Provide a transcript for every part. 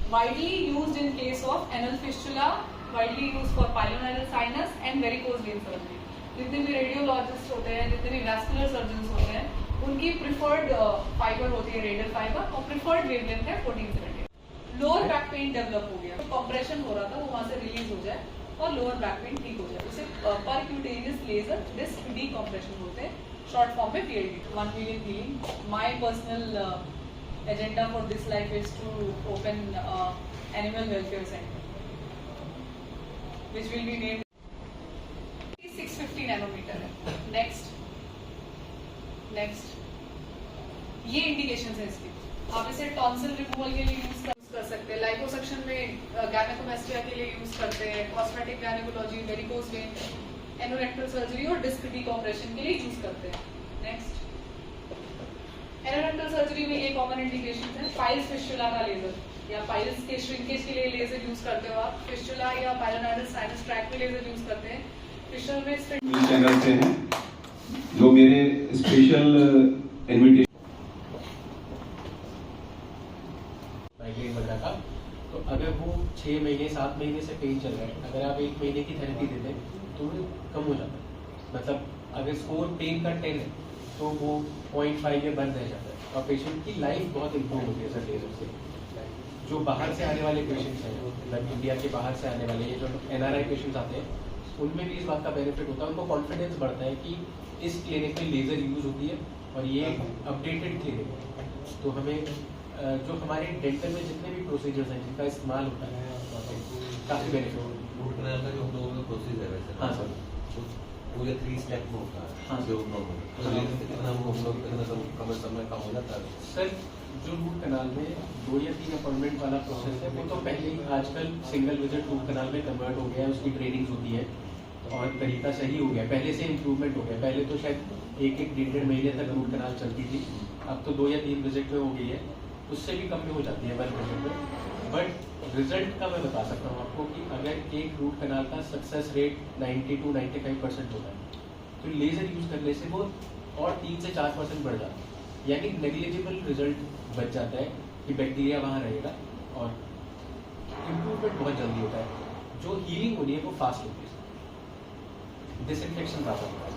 widely used in case of anal fistula, widely used for pilonidal sinus and varicose vein surgery. जितने भी radiologist होते हैं, जितने भी वैस्कुलर सर्जन होते हैं, उनकी प्रिफर्ड फाइबर होती है रेडियल फाइबर और प्रिफर्ड वेवलेंथ है 1470। लोअर बैक पेन डेवलप हो गया, कंप्रेशन हो रहा था वो वहाँ से रिलीज हो जाए और लोअर बैक पेन ठीक हो जाए, उसे परक्यूटेनियस लेजर डिस्क डीकम्प्रेशन बोलते हैं, शॉर्ट फॉर्म में PLD। 1 million healing। My personal agenda for this life is to open animal welfare center, which will be named 650 nanometer है। नेक्स्ट ये इंडिकेशन है इसकी। आप इसे टॉन्सिल रिमूवल के लिए यूज कर सकते हैं, लाइपोसक्शन में गायनेकोमेस्टिया के लिए यूज करते हैं, cosmetic gynaecology, varicose vein, anorectal surgery और डिस्क डीकम्प्रेशन के लिए यूज करते हैं। नेक्स्ट एनोरेक्टल सर्जरी में ये कॉमन इंडिकेशन है, पाइल्स फिस्टुला का लेजर या पाइल्स के श्रिंकेज के लिए लेजर यूज करते हो आप, फिस्टुला या पाइलोनाइडल साइनस ट्रैक्ट में लेजर यूज करते हैं। फिस्टुला में चैनल से हैं जो मेरे स्पेशल इनविटेशन माइग्रेन वगैरह का, तो अगर वो 6 महीने 7 महीने से पेन चल रहा है, अगर आप 1 महीने की थेरेपी देते हैं तो वो कम हो जाता है। मतलब अगर स्कोर पेन का 10 है तो वो 0.5 में बंद रह जाता है और पेशेंट की लाइफ बहुत इंप्रूव होती है सर लेजर से। जो बाहर से आने वाले पेशेंट्स हैं, मतलब इंडिया के बाहर से आने वाले ये जो NRI पेशेंट्स आते हैं, उनमें भी इस बात का बेनिफिट होता है, उनको कॉन्फिडेंस बढ़ता है कि इस क्लिनिक में लेज़र यूज़ होती है और ये अपडेटेड क्लिनिक है। तो हमें जो हमारे डेंटल में जितने भी प्रोसीजर्स हैं जिनका इस्तेमाल होता है काफ़ी बेनिफिट होता है। रूट कनाल का जो हम लोगों का प्रोसीजर है सर, हाँ सर, वो ये 3 स्टेप में होता है। हाँ जो नॉर्मल तो लेकिन कितना हम लोग कितना कम समय कम हो जाता है सर। जो रूट कनाल में 2 या 3 अपॉइंटमेंट वाला प्रोसेस है वो तो पहले ही आजकल सिंगल विजिट रूट कनाल में कन्वर्ट हो गया है, उसकी ट्रेनिंग होती है और तरीका सही हो गया, पहले से इम्प्रूवमेंट हो गया। पहले तो शायद 1-1 महीने तक रूट कनाल चलती थी, अब तो 2 या 3 विजिट में हो गई है, उससे भी कम में हो जाती है 1 विजिट में। बट रिजल्ट का मैं बता सकता हूँ आपको कि अगर एक रूट कनाल का सक्सेस रेट 90-95% होता है तो लेज़र यूज़ करने से वो और 3 से 4% बढ़ जाता है, यानी नेग्लिजिबल रिजल्ट बच जाता है कि बैक्टीरिया वहाँ रहेगा और इम्प्रूवमेंट बहुत जल्दी होता है। जो हीलिंग होनी है वो फास्ट होती है, डिसइंफेक्शन ज़्यादा होता है।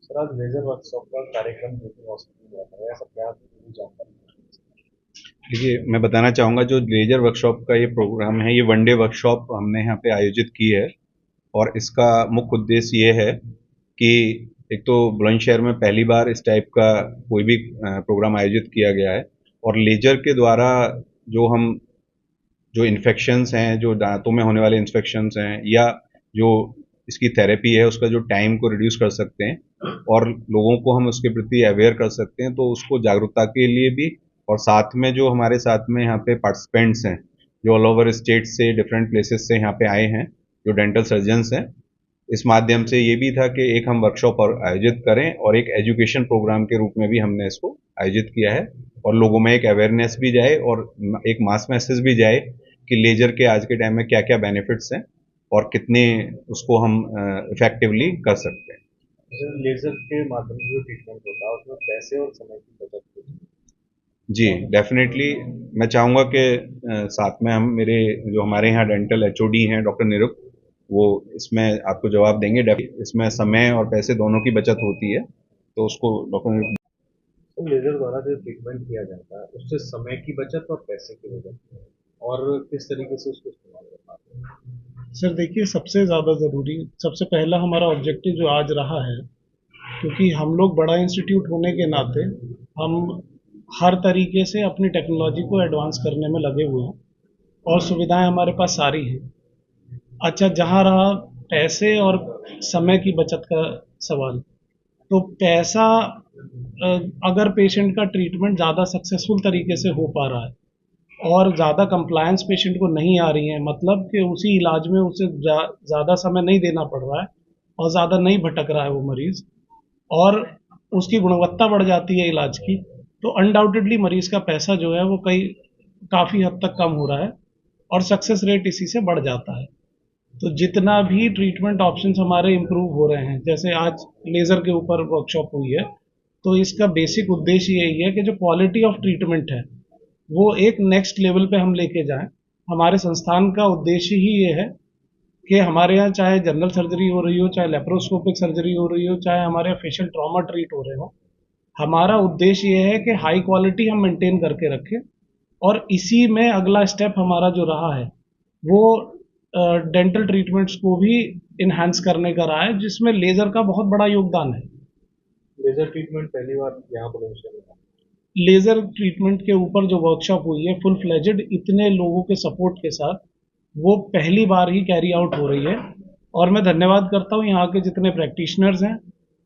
सर आज लेजर वर्कशॉप का कार्यक्रम हॉस्पिटल में होता है, सब क्या जानकारी? देखिए मैं बताना चाहूँगा जो लेजर वर्कशॉप का ये प्रोग्राम है, ये 1 डे वर्कशॉप हमने यहाँ पे आयोजित की है और इसका मुख्य उद्देश्य ये है कि एक तो बुलंदशहर में पहली बार इस टाइप का कोई भी प्रोग्राम आयोजित किया गया है और लेजर के द्वारा जो इन्फेक्शंस हैं, जो दांतों में होने वाले इन्फेक्शंस हैं या जो इसकी थेरेपी है उसका जो टाइम को रिड्यूस कर सकते हैं और लोगों को हम उसके प्रति अवेयर कर सकते हैं, तो उसको जागरूकता के लिए भी और साथ में जो हमारे साथ में यहाँ पे पार्टिसिपेंट्स हैं जो ऑल ओवर स्टेट से डिफरेंट प्लेसेस से यहाँ पे आए हैं, जो डेंटल सर्जन्स हैं, इस माध्यम से ये भी था कि एक हम वर्कशॉप आयोजित करें और एक एजुकेशन प्रोग्राम के रूप में भी हमने इसको आयोजित किया है और लोगों में एक अवेयरनेस भी जाए और एक मास मैसेज भी जाए कि लेजर के आज के टाइम में क्या क्या बेनिफिट्स हैं और कितने उसको हम इफेक्टिवली कर सकते हैं। लेजर के माध्यम से जो ट्रीटमेंट होता है उसमें पैसे और समय की बचत होती है। जी डेफिनेटली, मैं चाहूँगा कि साथ में हम मेरे जो हमारे यहाँ डेंटल HOD हैं डॉक्टर निरुक्त, वो इसमें आपको जवाब देंगे। इसमें समय और पैसे दोनों की बचत होती है, तो उसको डॉक्टर निरुक्त। तो लेजर द्वारा जो ट्रीटमेंट किया जाता है उससे समय की बचत और पैसे की बचत और किस तरीके से उसको इस्तेमाल कर पाते हैं? सर देखिए, सबसे ज़्यादा ज़रूरी, सबसे पहला हमारा ऑब्जेक्टिव जो आज रहा है, क्योंकि हम लोग बड़ा इंस्टीट्यूट होने के नाते हम हर तरीके से अपनी टेक्नोलॉजी को एडवांस करने में लगे हुए हैं और सुविधाएं हमारे पास सारी हैं। अच्छा, जहाँ रहा पैसे और समय की बचत का सवाल, तो पैसा अगर पेशेंट का ट्रीटमेंट ज़्यादा सक्सेसफुल तरीके से हो पा रहा है और ज़्यादा कंप्लायंस पेशेंट को नहीं आ रही है, मतलब कि उसी इलाज में उसे ज़्यादा समय नहीं देना पड़ रहा है और ज़्यादा नहीं भटक रहा है वो मरीज़ और उसकी गुणवत्ता बढ़ जाती है इलाज की, तो अनडाउटेडली मरीज़ का पैसा जो है वो काफ़ी हद तक कम हो रहा है और सक्सेस रेट इसी से बढ़ जाता है। तो जितना भी ट्रीटमेंट ऑप्शंस हमारे इम्प्रूव हो रहे हैं, जैसे आज लेज़र के ऊपर वर्कशॉप हुई है, तो इसका बेसिक उद्देश्य यही है कि जो क्वालिटी ऑफ ट्रीटमेंट है वो एक नेक्स्ट लेवल पे हम लेके जाएं। हमारे संस्थान का उद्देश्य ही ये है कि हमारे यहाँ चाहे जनरल सर्जरी हो रही हो, चाहे लेप्रोस्कोपिक सर्जरी हो रही हो, चाहे हमारे यहाँ फेशियल ट्रॉमा ट्रीट हो रहे हो, हमारा उद्देश्य ये है कि हाई क्वालिटी हम मेंटेन करके रखें। और इसी में अगला स्टेप हमारा जो रहा है वो डेंटल ट्रीटमेंट्स को भी इन्हांस करने का रहा है, जिसमें लेज़र का बहुत बड़ा योगदान है। लेजर ट्रीटमेंट पहली बार यहाँ पर इंस्टॉल हुआ। लेज़र ट्रीटमेंट के ऊपर जो वर्कशॉप हुई है फुल फ्लेजेड इतने लोगों के सपोर्ट के साथ, वो पहली बार ही कैरी आउट हो रही है। और मैं धन्यवाद करता हूँ यहाँ के जितने प्रैक्टिशनर्स हैं,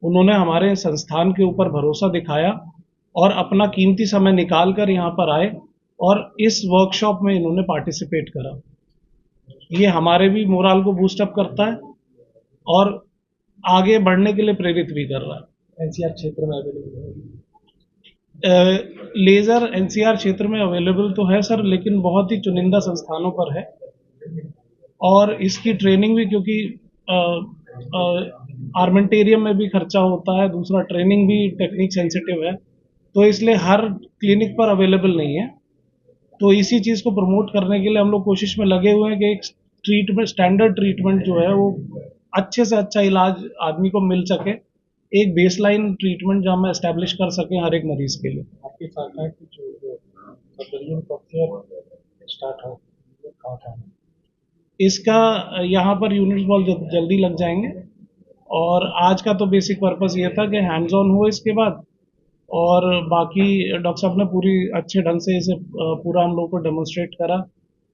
उन्होंने हमारे संस्थान के ऊपर भरोसा दिखाया और अपना कीमती समय निकाल कर यहाँ पर आए और इस वर्कशॉप में इन्होंने पार्टिसिपेट करा। ये हमारे भी मोराल को बूस्टअप करता है और आगे बढ़ने के लिए प्रेरित भी कर रहा है। एनसीआर क्षेत्र में अवेलेबल है। लेज़र एनसीआर क्षेत्र में अवेलेबल तो है सर, लेकिन बहुत ही चुनिंदा संस्थानों पर है। और इसकी ट्रेनिंग भी, क्योंकि आर्मेंटेरियम में भी खर्चा होता है, दूसरा ट्रेनिंग भी टेक्निक सेंसिटिव है, तो इसलिए हर क्लिनिक पर अवेलेबल नहीं है। तो इसी चीज़ को प्रमोट करने के लिए हम लोग कोशिश में लगे हुए हैं कि एक ट्रीटमेंट, स्टैंडर्ड ट्रीटमेंट जो है वो अच्छे से अच्छा इलाज आदमी को मिल सके, एक बेसलाइन ट्रीटमेंट जो हम एस्टेब्लिश कर सकें हर एक मरीज के लिए। आपकी शाखा की जो सर्जरी कब स्टार्ट हो कहाँ था? इसका यहाँ पर यूनिट्स बहुत जल्दी लग जाएंगे और आज का तो बेसिक पर्पस ये था कि हैंड्स ऑन हो इसके बाद, और बाकी डॉक्टर साहब ने पूरी अच्छे ढंग से इसे पूरा हम लोग को डेमोन्स्ट्रेट करा,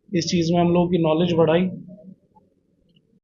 इस चीज़ में हम लोगों की नॉलेज बढ़ाई